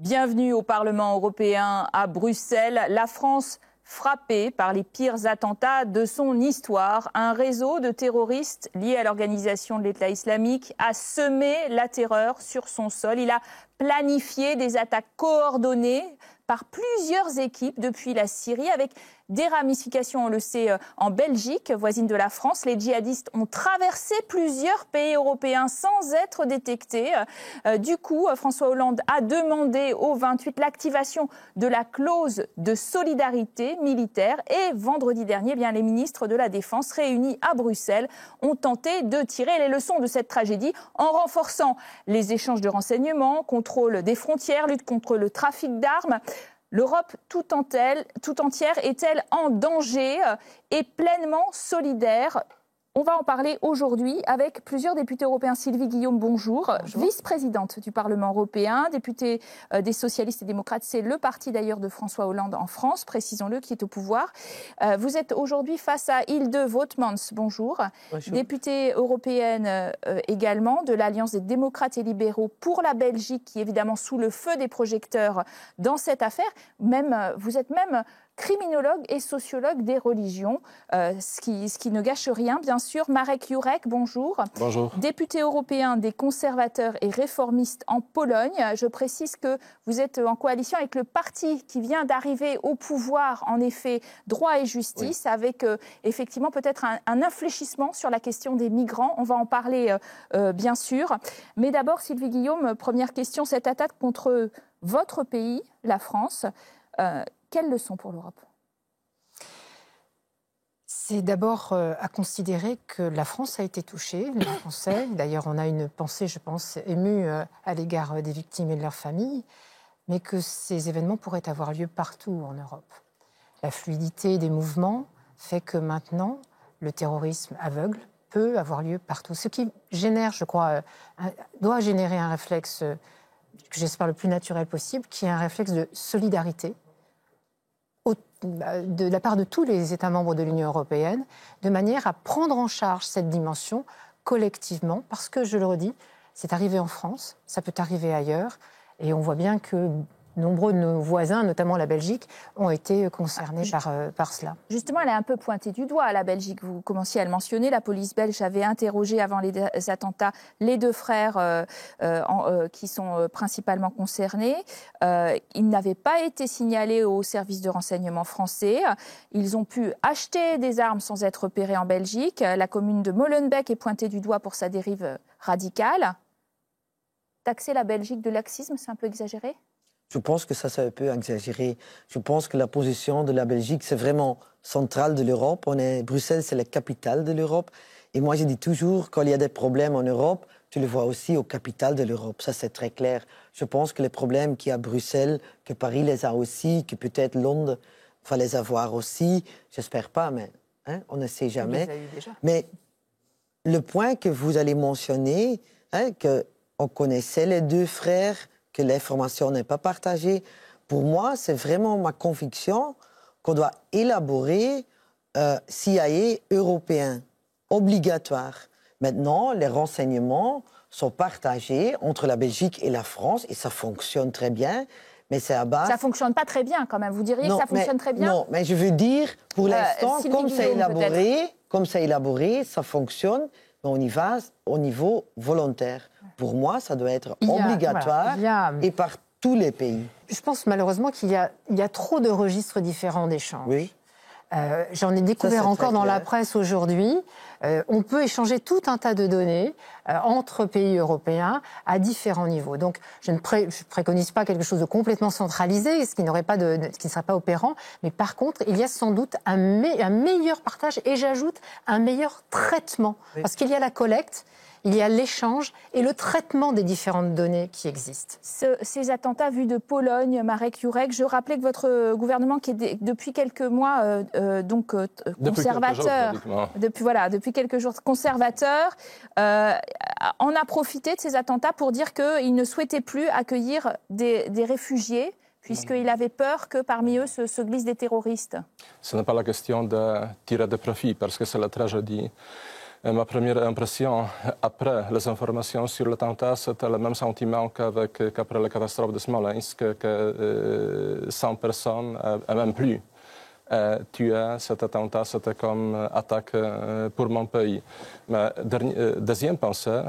Bienvenue au Parlement européen à Bruxelles. La France frappée par les pires attentats de son histoire. Un réseau de terroristes liés à l'organisation de l'État islamique a semé la terreur sur son sol. Il a planifié des attaques coordonnées par plusieurs équipes depuis la Syrie, avec des ramifications, on le sait, en Belgique, voisine de la France. Les djihadistes ont traversé plusieurs pays européens sans être détectés. Du coup, François Hollande a demandé au 28 l'activation de la clause de solidarité militaire. Et vendredi dernier, les ministres de la Défense réunis à Bruxelles ont tenté de tirer les leçons de cette tragédie en renforçant les échanges de renseignements, contrôle des frontières, lutte contre le trafic d'armes. L'Europe tout entière est-elle en danger et pleinement solidaire? On va en parler aujourd'hui avec plusieurs députés européens. Sylvie Guillaume, bonjour. Vice-présidente du Parlement européen, députée des socialistes et démocrates. C'est le parti d'ailleurs de François Hollande en France, précisons-le, qui est au pouvoir. Vous êtes aujourd'hui face à Hilde Vautmans, bonjour. Bonjour. Députée européenne également de l'Alliance des démocrates et libéraux pour la Belgique, qui est évidemment sous le feu des projecteurs dans cette affaire. Vous êtes même criminologue et sociologue des religions, ce qui ne gâche rien, bien sûr. Marek Jurek, bonjour. Bonjour. Député européen des conservateurs et réformistes en Pologne. Je précise que vous êtes en coalition avec le parti qui vient d'arriver au pouvoir, en effet, Droit et Justice, oui, avec effectivement peut-être un infléchissement sur la question des migrants. On va en parler, bien sûr. Mais d'abord, Sylvie Guillaume, première question, cette attaque contre votre pays, la France, quelle leçon pour l'Europe? C'est d'abord à considérer que la France a été touchée, les Français. D'ailleurs, on a une pensée, je pense, émue à l'égard des victimes et de leurs familles, mais que ces événements pourraient avoir lieu partout en Europe. La fluidité des mouvements fait que maintenant, le terrorisme aveugle peut avoir lieu partout. Ce qui génère, je crois, doit générer un réflexe que j'espère le plus naturel possible, qui est un réflexe de solidarité de la part de tous les États membres de l'Union européenne, de manière à prendre en charge cette dimension collectivement, parce que, je le redis, c'est arrivé en France, ça peut arriver ailleurs, et on voit bien que nombreux de nos voisins, notamment la Belgique, ont été concernés par cela. Justement, elle est un peu pointée du doigt, la Belgique. Vous commenciez à le mentionner. La police belge avait interrogé avant les attentats les deux frères qui sont principalement concernés. Ils n'avaient pas été signalés au service de renseignement français. Ils ont pu acheter des armes sans être repérés en Belgique. La commune de Molenbeek est pointée du doigt pour sa dérive radicale. Taxer la Belgique de laxisme, c'est un peu exagéré ? Je pense que ça, c'est un peu exagéré. Je pense que la position de la Belgique, c'est vraiment central de l'Europe. Bruxelles, c'est la capitale de l'Europe. Et moi, je dis toujours, quand il y a des problèmes en Europe, tu le vois aussi aux capitales de l'Europe. Ça, c'est très clair. Je pense que les problèmes qu'il y a à Bruxelles, que Paris les a aussi, que peut-être Londres va les avoir aussi. J'espère pas, mais on ne sait jamais. Il les a eu déjà. Mais le point que vous allez mentionner, qu'on connaissait les deux frères, que l'information n'est pas partagée. Pour moi, c'est vraiment ma conviction qu'on doit élaborer CIA européen, obligatoire. Maintenant, les renseignements sont partagés entre la Belgique et la France et ça fonctionne très bien. Mais c'est à base... Ça ne fonctionne pas très bien quand même. Vous diriez que ça fonctionne très bien? Non, mais je veux dire, pour l'instant, comme c'est élaboré, ça fonctionne, mais on y va au niveau volontaire. Pour moi, ça doit être obligatoire et par tous les pays. Je pense malheureusement qu'il y a trop de registres différents d'échanges. Oui. J'en ai découvert encore dans la presse aujourd'hui. On peut échanger tout un tas de données entre pays européens à différents niveaux. Donc, je ne préconise pas quelque chose de complètement centralisé, ce qui ne serait pas opérant. Mais par contre, il y a sans doute un meilleur partage et j'ajoute un meilleur traitement. Oui. Parce qu'il y a la collecte, il y a l'échange et le traitement des différentes données qui existent. Ces attentats vus de Pologne, Marek Jurek, je rappelais que votre gouvernement, qui est depuis quelques mois conservateur, depuis quelques jours conservateur, en a profité de ces attentats pour dire qu'il ne souhaitait plus accueillir des réfugiés, puisqu'il avait peur que parmi eux se glissent des terroristes. Ce n'est pas la question de tirer de profit, parce que c'est la tragédie Ma première impression, après les informations sur l'attentat, c'était le même sentiment qu'après la catastrophe de Smolensk, que 100 personnes, et même plus, tuées. Cet attentat, c'était comme attaque pour mon pays. Ma deuxième pensée,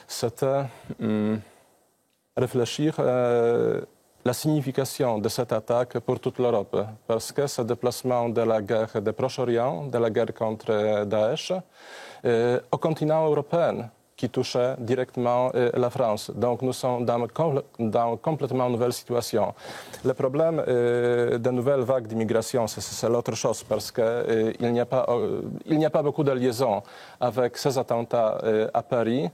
c'était réfléchir la signification de cette attaque pour toute l'Europe, parce que ce déplacement de la guerre du Proche-Orient, de la guerre contre Daesh, au continent européen, qui touchait directement la France. Donc nous sommes dans une complètement nouvelle situation. Le problème de nouvelles vagues d'immigration, c'est l'autre chose, parce qu'il n'y a pas beaucoup de liaisons avec ces attentats à Paris.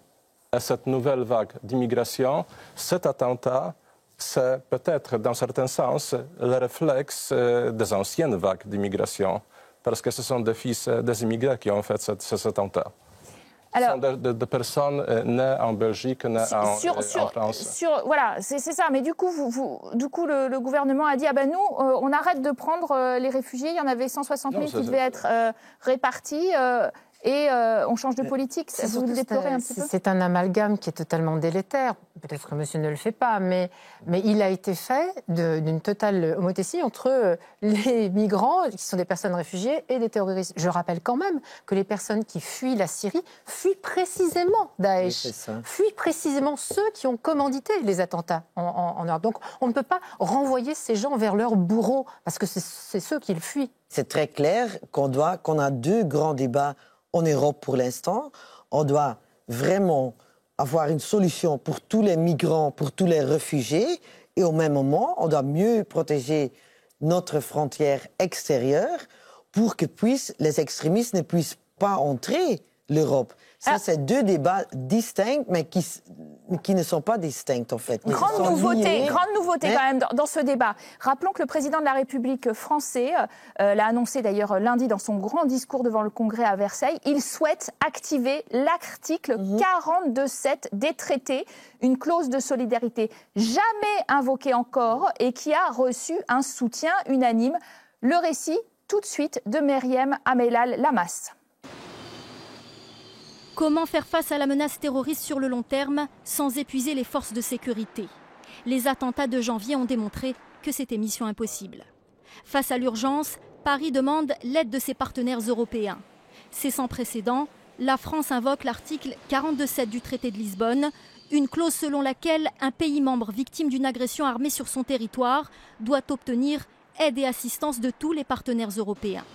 Et cette nouvelle vague d'immigration, cet attentat, c'est peut-être, dans certains sens, le réflexe des anciennes vagues d'immigration, parce que ce sont des fils des immigrés qui ont fait cet attentat. Alors, ce sont des personnes nées en Belgique, nées en France. Voilà, c'est ça. Mais du coup, le gouvernement a dit nous, on arrête de prendre les réfugiés. Il y en avait 160 000 qui devaient être répartis. Et on change de politique. Vous le déplorez un petit peu ? C'est un amalgame qui est totalement délétère. Peut-être que monsieur ne le fait pas, mais il a été fait d'une totale homothétie entre les migrants, qui sont des personnes réfugiées, et des terroristes. Je rappelle quand même que les personnes qui fuient la Syrie fuient précisément Daesh, fuient précisément ceux qui ont commandité les attentats en Europe. Donc on ne peut pas renvoyer ces gens vers leurs bourreaux, parce que c'est ceux qu'ils fuient. C'est très clair qu'on a deux grands débats en Europe pour l'instant. On doit vraiment avoir une solution pour tous les migrants, pour tous les réfugiés, et au même moment, on doit mieux protéger notre frontière extérieure pour que les extrémistes ne puissent pas entrer l'Europe. Ça, c'est deux débats distincts, mais qui ne sont pas distincts, en fait. Grande nouveauté quand même dans ce débat. Rappelons que le président de la République français l'a annoncé d'ailleurs lundi dans son grand discours devant le Congrès à Versailles. Il souhaite activer l'article 42.7 des traités, une clause de solidarité jamais invoquée encore et qui a reçu un soutien unanime. Le récit tout de suite de Myriam Amelal Lamas. Comment faire face à la menace terroriste sur le long terme sans épuiser les forces de sécurité ? Les attentats de janvier ont démontré que c'était mission impossible. Face à l'urgence, Paris demande l'aide de ses partenaires européens. C'est sans précédent, la France invoque l'article 42.7 du traité de Lisbonne, une clause selon laquelle un pays membre victime d'une agression armée sur son territoire doit obtenir aide et assistance de tous les partenaires européens.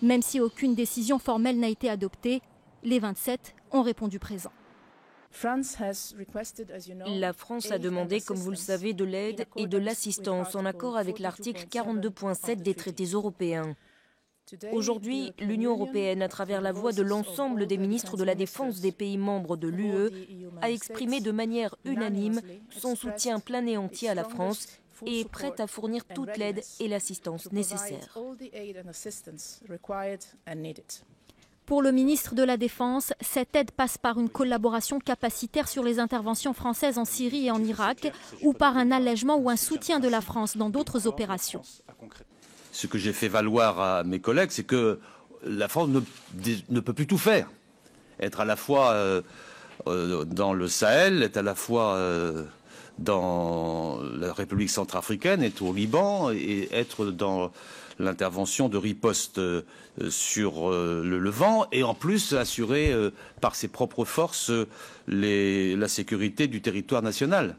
Même si aucune décision formelle n'a été adoptée, les 27 ont répondu présent. La France a demandé, comme vous le savez, de l'aide et de l'assistance en accord avec l'article 42.7 des traités européens. Aujourd'hui, l'Union européenne, à travers la voix de l'ensemble des ministres de la Défense des pays membres de l'UE, a exprimé de manière unanime son soutien plein et entier à la France et est prête à fournir toute l'aide et l'assistance nécessaires. Pour le ministre de la Défense, cette aide passe par une collaboration capacitaire sur les interventions françaises en Syrie et en Irak ou par un allègement ou un soutien de la France dans d'autres opérations. Ce que j'ai fait valoir à mes collègues, c'est que la France ne peut plus tout faire. Être à la fois dans le Sahel, être à la fois dans la République centrafricaine, être au Liban et être dans l'intervention de riposte sur le Levant et en plus assurer par ses propres forces la sécurité du territoire national.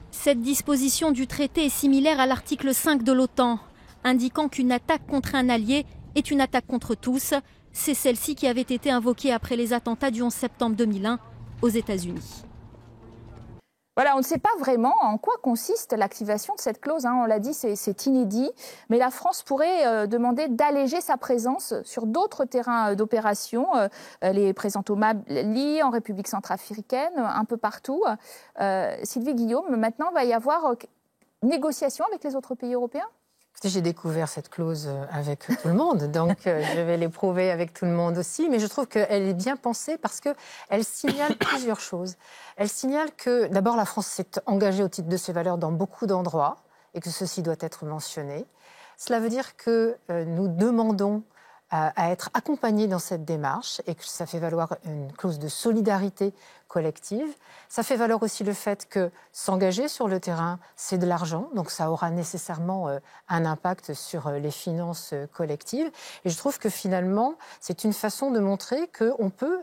Cette disposition du traité est similaire à l'article 5 de l'OTAN, indiquant qu'une attaque contre un allié est une attaque contre tous. C'est celle-ci qui avait été invoquée après les attentats du 11 septembre 2001 aux États-Unis. Voilà, on ne sait pas vraiment en quoi consiste l'activation de cette clause. On l'a dit, c'est inédit. Mais la France pourrait demander d'alléger sa présence sur d'autres terrains d'opération. Elle est présente au Mali, en République centrafricaine, un peu partout. Sylvie Guillaume, maintenant, va y avoir négociation avec les autres pays européens ? J'ai découvert cette clause avec tout le monde, donc je vais l'éprouver avec tout le monde aussi. Mais je trouve qu'elle est bien pensée parce qu'elle signale plusieurs choses. Elle signale que, d'abord, la France s'est engagée au titre de ses valeurs dans beaucoup d'endroits et que ceci doit être mentionné. Cela veut dire que nous demandons à être accompagnés dans cette démarche et que ça fait valoir une clause de solidarité collective. Ça fait valoir aussi le fait que s'engager sur le terrain, c'est de l'argent, donc ça aura nécessairement un impact sur les finances collectives. Et je trouve que finalement, c'est une façon de montrer qu'on peut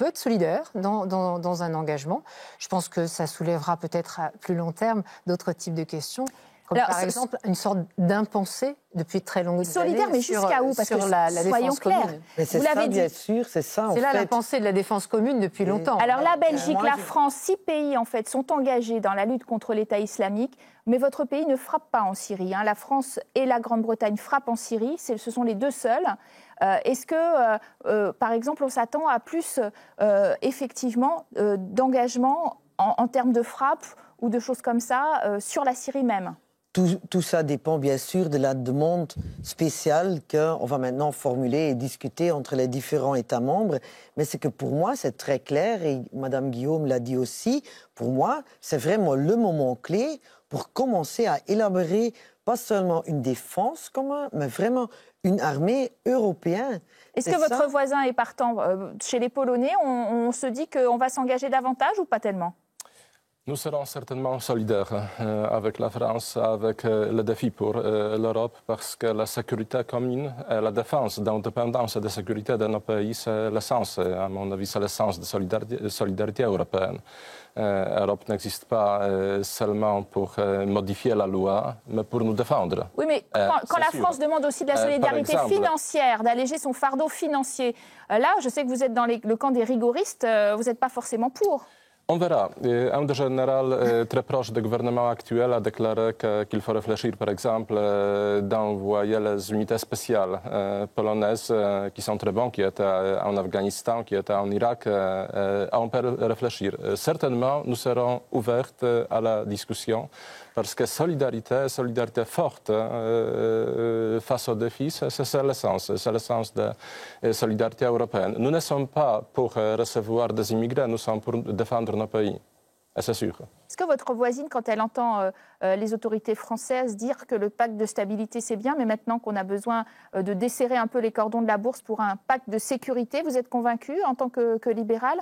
être solidaire dans un engagement. Je pense que ça soulèvera peut-être à plus long terme d'autres types de questions. Comme alors, par exemple, une sorte d'impensé depuis très longues solidaire, années. Mais jusqu'à où? Parce sur que la défense commune. Mais c'est ça, bien sûr, c'est ça. C'est là la pensée de la défense commune depuis longtemps. Alors la Belgique, la France, 6 pays en fait sont engagés dans la lutte contre l'État islamique, mais votre pays ne frappe pas en Syrie. La France et la Grande-Bretagne frappent en Syrie, ce sont les deux seuls. Est-ce que, par exemple, on s'attend à plus, effectivement, d'engagement en termes de frappe ou de choses comme ça sur la Syrie même? Tout ça dépend bien sûr de la demande spéciale qu'on va maintenant formuler et discuter entre les différents États membres. Mais c'est que pour moi, c'est très clair, et Mme Guillaume l'a dit aussi, pour moi, c'est vraiment le moment clé pour commencer à élaborer pas seulement une défense commune, mais vraiment une armée européenne. Est-ce que votre voisin est partant? Chez les Polonais, on se dit qu'on va s'engager davantage ou pas tellement? Nous serons certainement solidaires avec la France, avec le défi pour l'Europe, parce que la sécurité commune et la défense d'indépendance et de sécurité de nos pays, c'est l'essence, à mon avis, c'est l'essence de solidarité européenne. L'Europe n'existe pas seulement pour modifier la loi, mais pour nous défendre. Oui, mais quand la France demande aussi de la solidarité financière, d'alléger son fardeau financier, là, je sais que vous êtes dans le camp des rigoristes, vous n'êtes pas forcément pour. On verra. Un des généraux très proche du gouvernement actuel a déclaré qu'il faut réfléchir, par exemple, d'envoyer les unités spéciales polonaises qui sont très bonnes, qui étaient en Afghanistan, qui étaient en Irak. On peut réfléchir. Certainement, nous serons ouverts à la discussion parce que solidarité forte face aux défis, c'est l'essence. C'est l'essence de la solidarité européenne. Nous ne sommes pas pour recevoir des immigrés, nous sommes pour défendre nos pays. C'est sûr. Est-ce que votre voisine, quand elle entend les autorités françaises dire que le pacte de stabilité, c'est bien, mais maintenant qu'on a besoin de desserrer un peu les cordons de la bourse pour un pacte de sécurité, vous êtes convaincu en tant que libéral?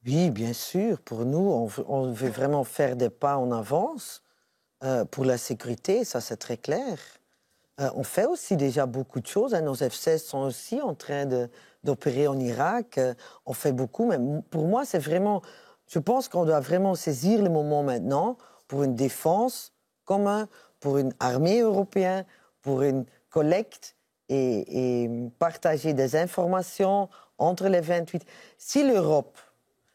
Oui, bien sûr. Pour nous, on veut vraiment faire des pas en avance. Pour la sécurité, ça c'est très clair. On fait aussi déjà beaucoup de choses. Nos F-16 sont aussi en train d'opérer en Irak. On fait beaucoup, mais pour moi, c'est vraiment... Je pense qu'on doit vraiment saisir le moment maintenant pour une défense commune, pour une armée européenne, pour une collecte et partager des informations entre les 28. Si l'Europe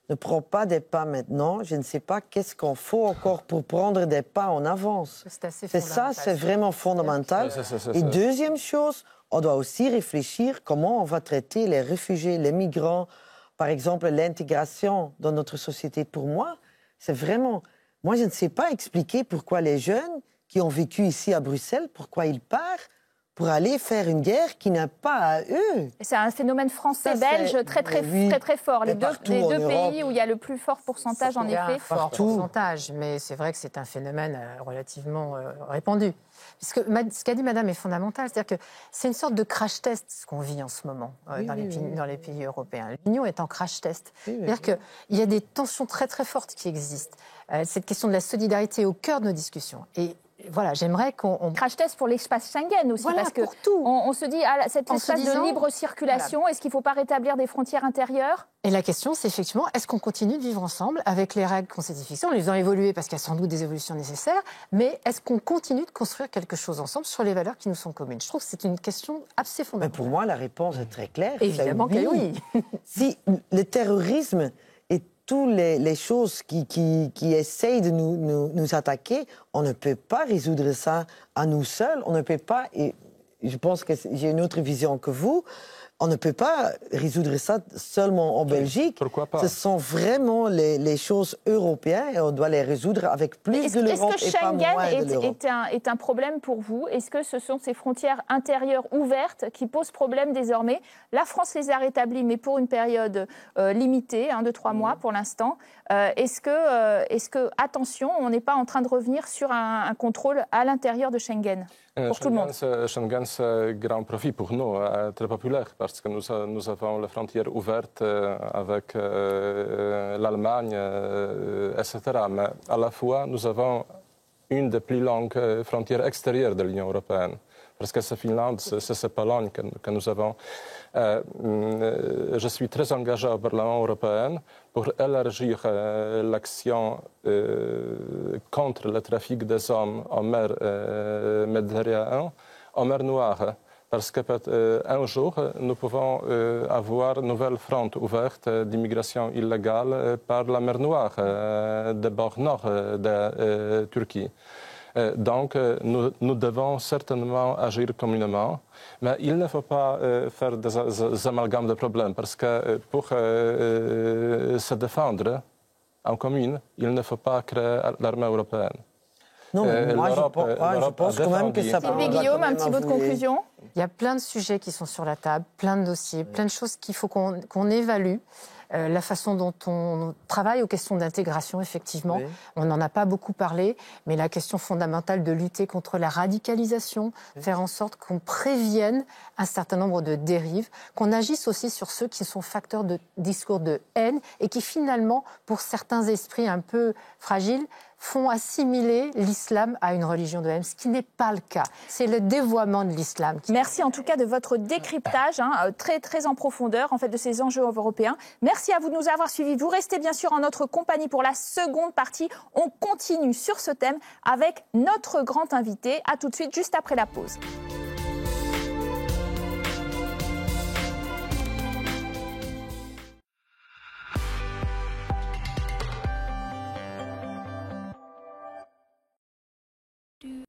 ne prend pas des pas maintenant, je ne sais pas qu'est-ce qu'on faut encore pour prendre des pas en avance. C'est ça, c'est vraiment fondamental. Et deuxième chose, on doit aussi réfléchir comment on va traiter les réfugiés, les migrants, par exemple l'intégration dans notre société. Pour moi, c'est vraiment... Moi, je ne sais pas expliquer pourquoi les jeunes qui ont vécu ici à Bruxelles, pourquoi ils partent pour aller faire une guerre qui n'a pas à eux. C'est un phénomène français-belge très fort. Les deux pays où il y a le plus fort pourcentage, en effet. Fort pourcentage, mais c'est vrai que c'est un phénomène relativement répandu. Parce que ce qu'a dit Madame est fondamental, c'est-à-dire que c'est une sorte de crash test ce qu'on vit en ce moment dans les pays européens. L'Union est en crash test. C'est-à-dire qu'il y a des tensions très très fortes qui existent. Cette question de la solidarité est au cœur de nos discussions. Et voilà, j'aimerais qu'on... Crash test pour l'espace Schengen aussi, voilà, parce que on se dit, cet espace de libre circulation, est-ce qu'il ne faut pas rétablir des frontières intérieures? Et la question, c'est effectivement, est-ce qu'on continue de vivre ensemble avec les règles qu'on s'est fixées? On les a évoluées parce qu'il y a sans doute des évolutions nécessaires, mais est-ce qu'on continue de construire quelque chose ensemble sur les valeurs qui nous sont communes? Je trouve que c'est une question assez fondamentale. Mais pour moi, la réponse est très claire. Évidemment que oui. Si le terrorisme et toutes les choses qui essayent de nous attaquer, on ne peut pas résoudre ça à nous seuls. On ne peut pas, et je pense que j'ai une autre vision que vous, on ne peut pas résoudre ça seulement en Belgique. Pourquoi pas? Ce sont vraiment les choses européennes et on doit les résoudre avec plus de l'Europe et pas moins de l'Europe. Est-ce que Schengen est un problème pour vous? Est-ce que ce sont ces frontières intérieures ouvertes qui posent problème désormais? La France les a rétablies, mais pour une période limitée, de 3 mois pour l'instant. Est-ce que, attention, on n'est pas en train de revenir sur un contrôle à l'intérieur de Schengen? Pour tout le monde. Schengen, c'est un grand profit pour nous, très populaire, parce que nous avons les frontières ouvertes avec l'Allemagne, etc. Mais à la fois, nous avons une des plus longues frontières extérieures de l'Union européenne. Parce que c'est Finlande, c'est Pologne que nous avons. Je suis très engagé au Parlement européen pour élargir l'action contre le trafic des hommes en mer Méditerranée, en mer Noire. Parce qu'un jour, nous pouvons avoir une nouvelle fronte ouverte d'immigration illégale par la mer Noire, des bords nord de Turquie. Donc, nous devons certainement agir communément, mais il ne faut pas faire des amalgames de problèmes, parce que pour se défendre en commune, il ne faut pas créer l'armée européenne. Non, moi je pense quand même que ça peut... Guillaume, un petit mot de conclusion. Il y a plein de sujets qui sont sur la table, plein de dossiers, plein de choses qu'il faut qu'on évalue. La façon dont on travaille aux questions d'intégration, effectivement. Oui. On n'en a pas beaucoup parlé, mais la question fondamentale de lutter contre la radicalisation, faire en sorte qu'on prévienne un certain nombre de dérives, qu'on agisse aussi sur ceux qui sont facteurs de discours de haine et qui finalement, pour certains esprits un peu fragiles, font assimiler l'islam à une religion de haine, ce qui n'est pas le cas. C'est le dévoiement de l'islam. Merci en tout cas de votre décryptage, très, très en profondeur en fait, de ces enjeux européens. Merci à vous de nous avoir suivis. Vous restez bien sûr en notre compagnie pour la seconde partie. On continue sur ce thème avec notre grand invité. À tout de suite, juste après la pause.